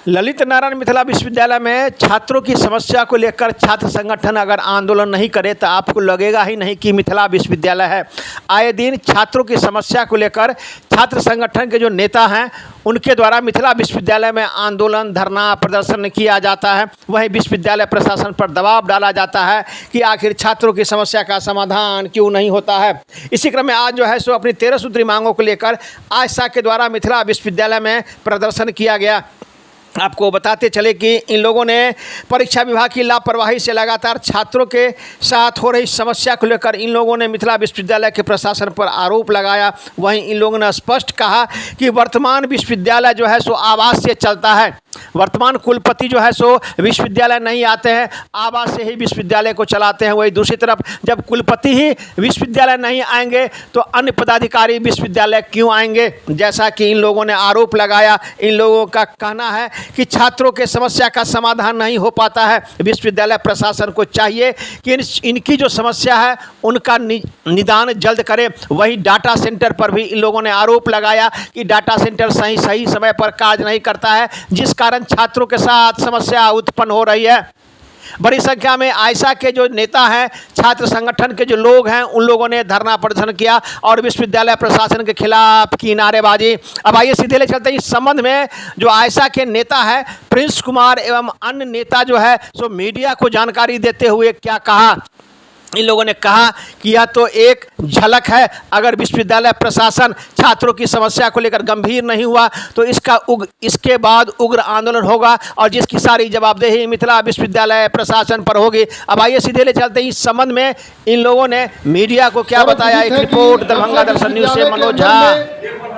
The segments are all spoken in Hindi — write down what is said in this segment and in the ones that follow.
ललित नारायण मिथिला विश्वविद्यालय में छात्रों की समस्या को लेकर छात्र संगठन अगर आंदोलन नहीं करे तो आपको लगेगा ही नहीं कि मिथिला विश्वविद्यालय है। आए दिन छात्रों की समस्या को लेकर छात्र संगठन के जो नेता हैं उनके द्वारा मिथिला विश्वविद्यालय में आंदोलन, धरना, प्रदर्शन किया जाता है। वहीं विश्वविद्यालय प्रशासन पर दबाव डाला जाता है कि आखिर छात्रों की समस्या का समाधान क्यों नहीं होता है। इसी क्रम में आज जो है सो अपनी 13 सूत्री मांगों को लेकर आयसा के द्वारा मिथिला विश्वविद्यालय में प्रदर्शन किया गया। आपको बताते चले कि इन लोगों ने परीक्षा विभाग की लापरवाही से लगातार छात्रों के साथ हो रही समस्या को लेकर इन लोगों ने मिथिला विश्वविद्यालय के प्रशासन पर आरोप लगाया। वहीं इन लोगों ने स्पष्ट कहा कि वर्तमान विश्वविद्यालय जो है सो आवास से चलता है। वर्तमान कुलपति जो है सो विश्वविद्यालय नहीं आते हैं, आवास से ही विश्वविद्यालय को चलाते हैं। वही दूसरी तरफ जब कुलपति ही विश्वविद्यालय नहीं आएंगे तो अन्य पदाधिकारी विश्वविद्यालय क्यों आएंगे, जैसा कि इन लोगों ने आरोप लगाया। इन लोगों का कहना है कि छात्रों के समस्या का समाधान नहीं हो पाता है। विश्वविद्यालय प्रशासन को चाहिए कि इनकी जो समस्या है उनका निदान जल्द करे। वही डाटा सेंटर पर भी इन लोगों ने आरोप लगाया कि डाटा सेंटर सही समय पर कार्य नहीं करता है, जिस कारण छात्रों के साथ समस्या उत्पन्न हो रही है। बड़ी संख्या में आयसा के जो नेता हैं, छात्र संगठन के जो लोग हैं, उन लोगों ने धरना प्रदर्शन किया और विश्वविद्यालय प्रशासन के खिलाफ की नारेबाजी। अब आइए सीधे ले चलते हैं इस संबंध में जो आयसा के नेता है प्रिंस कुमार एवं अन्य नेता जो है सो मीडिया को जानकारी देते हुए क्या कहा। इन लोगों ने कहा कि यह तो एक झलक है, अगर विश्वविद्यालय प्रशासन छात्रों की समस्या को लेकर गंभीर नहीं हुआ तो इसके बाद उग्र आंदोलन होगा और जिसकी सारी जवाबदेही मिथिला विश्वविद्यालय प्रशासन पर होगी। अब आइए सीधे ले चलते हैं इस संबंध में इन लोगों ने मीडिया को क्या बताया। एक रिपोर्ट दरभंगा दर्शन न्यूज से मनोज झा।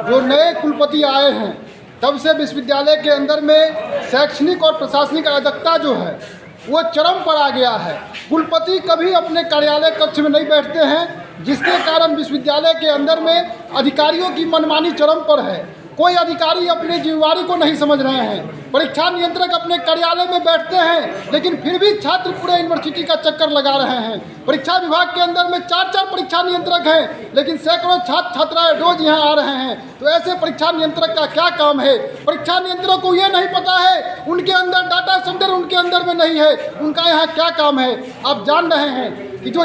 जो नए कुलपति आए हैं तब से विश्वविद्यालय के अंदर में शैक्षणिक और प्रशासनिक अराजकता जो है वो चरम पर आ गया है। कुलपति कभी अपने कार्यालय कक्ष में नहीं बैठते हैं, जिसके कारण विश्वविद्यालय के अंदर में अधिकारियों की मनमानी चरम पर है। कोई अधिकारी अपनी जिम्मेवारी को नहीं समझ रहे हैं। परीक्षा नियंत्रक अपने कार्यालय में बैठते हैं लेकिन फिर भी छात्र पूरे यूनिवर्सिटी का चक्कर लगा रहे हैं। परीक्षा विभाग के अंदर में 4 परीक्षा नियंत्रक हैं लेकिन सैकड़ों छात्र छात्राएं रोज यहाँ आ रहे हैं। तो ऐसे परीक्षा नियंत्रक का क्या काम है? परीक्षा नियंत्रक को ये नहीं पता है उनके अंदर डाटा सेंटर उनके अंदर में नहीं है, उनका यहाँ क्या काम है? आप जान रहे हैं कि जो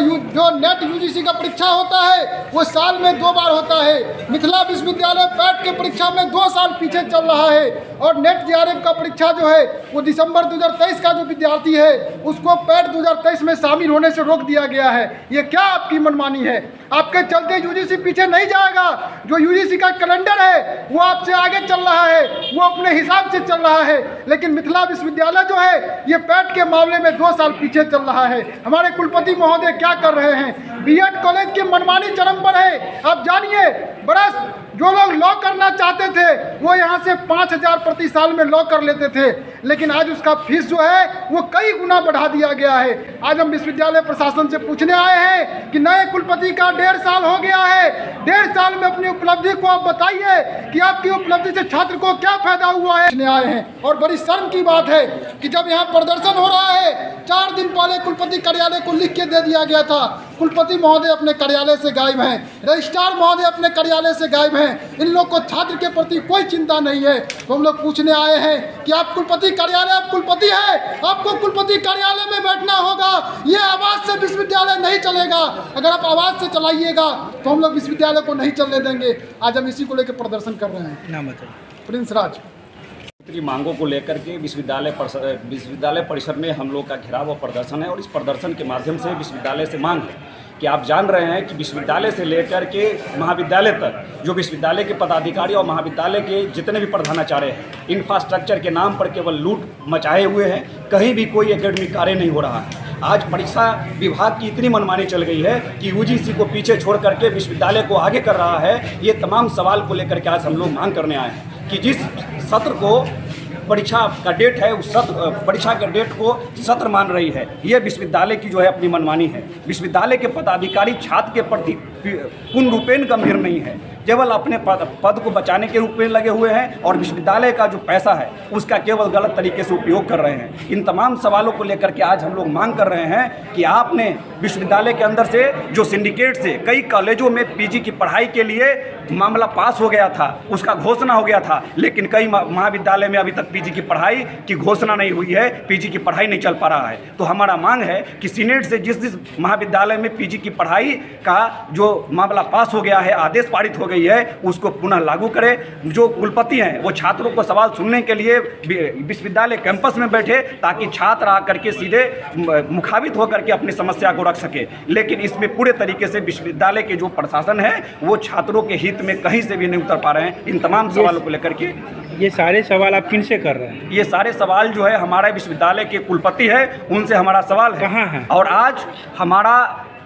नेट यूजीसी का परीक्षा होता है वो साल में 2 बार होता है। मिथिला विश्वविद्यालय पैट के परीक्षा में 2 साल पीछे चल रहा है और नेट जेआरएफ का परीक्षा जो है वो दिसंबर 2023 का जो विद्यार्थी है उसको पैट 2023 में शामिल होने से रोक दिया गया है। ये क्या आपकी मनमानी है? आपके चलते यूजीसी पीछे नहीं जाएगा। जो यूजीसी का कैलेंडर है वो आपसे आगे चल रहा है, वो अपने हिसाब से चल रहा है, लेकिन मिथिला विश्वविद्यालय जो है ये पैट के मामले में 2 साल पीछे चल रहा है। हमारे कुलपति महोदय क्या कर रहे हैं? बीएड कॉलेज की मनमानी चरम पर है। आप जानिए, बरस जो लोग लॉ करना चाहते थे वो यहाँ से 5,000 प्रति साल में लॉ कर लेते थे, लेकिन आज उसका फीस जो है वो कई गुना बढ़ा दिया गया है। आज हम विश्वविद्यालय प्रशासन से पूछने आए हैं कि नए कुलपति का 1.5 साल हो गया है। 1.5 साल में अपनी उपलब्धि को आप बताइए कि आपकी उपलब्धि से छात्र को क्या फायदा हुआ है। आए हैं और बड़ी शर्म की बात है कि जब यहाँ प्रदर्शन हो रहा है 4 दिन पहले कुलपति कार्यालय को लिख के दे दिया गया था। कुलपति महोदय अपने कार्यालय से गायब हैं, रजिस्ट्रार महोदय अपने कार्यालय से गायब हैं। इन लोग को छात्र के प्रति कोई चिंता नहीं है। तो हम लोग पूछने आए हैं कि आप कुलपति कार्यालय, आप कुलपति है, आपको कुलपति कार्यालय में बैठना होगा। ये आवाज से विश्वविद्यालय नहीं चलेगा। अगर आप आवाज से चलाइएगा तो हम लोग विश्वविद्यालय को नहीं चलने देंगे। आज हम इसी को लेकर प्रदर्शन कर रहे हैं। नाम बताइए। प्रिंस राज। की मांगों को लेकर के विश्वविद्यालय परिसर में हम लोग का घेराव और प्रदर्शन है और इस प्रदर्शन के माध्यम से विश्वविद्यालय से मांग है कि आप जान रहे हैं कि विश्वविद्यालय से लेकर के महाविद्यालय तक जो विश्वविद्यालय के पदाधिकारी और महाविद्यालय के जितने भी प्रधानाचार्य हैं, इंफ्रास्ट्रक्चर के नाम पर केवल लूट मचाए हुए हैं। कहीं भी कोई एकेडमिक कार्य नहीं हो रहा है। आज परीक्षा विभाग की इतनी मनमानी चल गई है कि यूजीसी को पीछे छोड़ करके विश्वविद्यालय को आगे कर रहा है। ये तमाम सवाल को लेकर के आज हम लोग मांग करने आए हैं कि जिस सत्र को परीक्षा का डेट है उस परीक्षा के डेट को सत्र मान रही है। ये विश्वविद्यालय की जो है अपनी मनमानी है। विश्वविद्यालय के पदाधिकारी छात्र के प्रति पूर्ण रूपेण गंभीर नहीं है, केवल अपने पद को बचाने के रूप में लगे हुए हैं और विश्वविद्यालय का जो पैसा है उसका केवल गलत तरीके से उपयोग कर रहे हैं। इन तमाम सवालों को लेकर के आज हम लोग मांग कर रहे हैं कि आपने विश्वविद्यालय के अंदर से जो सिंडिकेट से कई कॉलेजों में पीजी की पढ़ाई के लिए मामला पास हो गया था, उसका घोषणा हो गया था, लेकिन कई महाविद्यालय में अभी तक पीजी की पढ़ाई की घोषणा नहीं हुई है, पीजी की पढ़ाई नहीं चल पा रहा है। तो हमारा मांग है कि सीनेट से जिस महाविद्यालय में पीजी की पढ़ाई का जो मामला पास हो गया है, आदेश पारित हो गई है, उसको पुनः लागू करें। जो कुलपति हैं वो छात्रों को सवाल सुनने के लिए विश्वविद्यालय कैंपस में बैठे ताकि छात्र आकर के सीधे मुखाबित होकर के अपनी समस्या को रख सके, लेकिन इसमें पूरे तरीके से विश्वविद्यालय के जो प्रशासन है वो छात्रों के हित में कहीं से भी नहीं उतर पा रहे हैं। इन तमाम सवालों को लेकर के ये सारे सवाल आप किन से कर रहे हैं? ये सारे सवाल जो है हमारे विश्वविद्यालय के कुलपति है, उनसे हमारा सवाल है। कहाँ है? और आज हमारा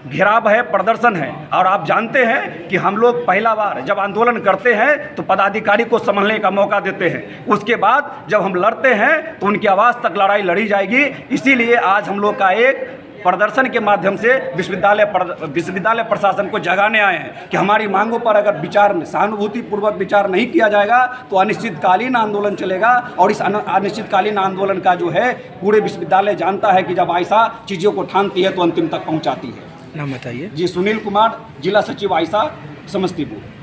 घेराव है, प्रदर्शन है। और आप जानते हैं कि हम लोग पहला बार जब आंदोलन करते हैं तो पदाधिकारी को संभलने का मौका देते हैं, उसके बाद जब हम लड़ते हैं तो उनकी आवाज़ तक लड़ाई लड़ी जाएगी। इसीलिए आज हम लोग का एक प्रदर्शन के माध्यम से विश्वविद्यालय प्रशासन को जगाने आए हैं कि हमारी मांगों पर अगर विचार सहानुभूतिपूर्वक विचार नहीं किया जाएगा तो अनिश्चितकालीन आंदोलन चलेगा। और इस अनिश्चितकालीन आंदोलन का जो है पूरे विश्वविद्यालय जानता है कि जब आयशा चीज़ों को ठानती है तो अंतिम तक पहुंचाती है। नाम बताइए। जी, सुनील कुमार, जिला सचिव आयशा, समस्तीपुर।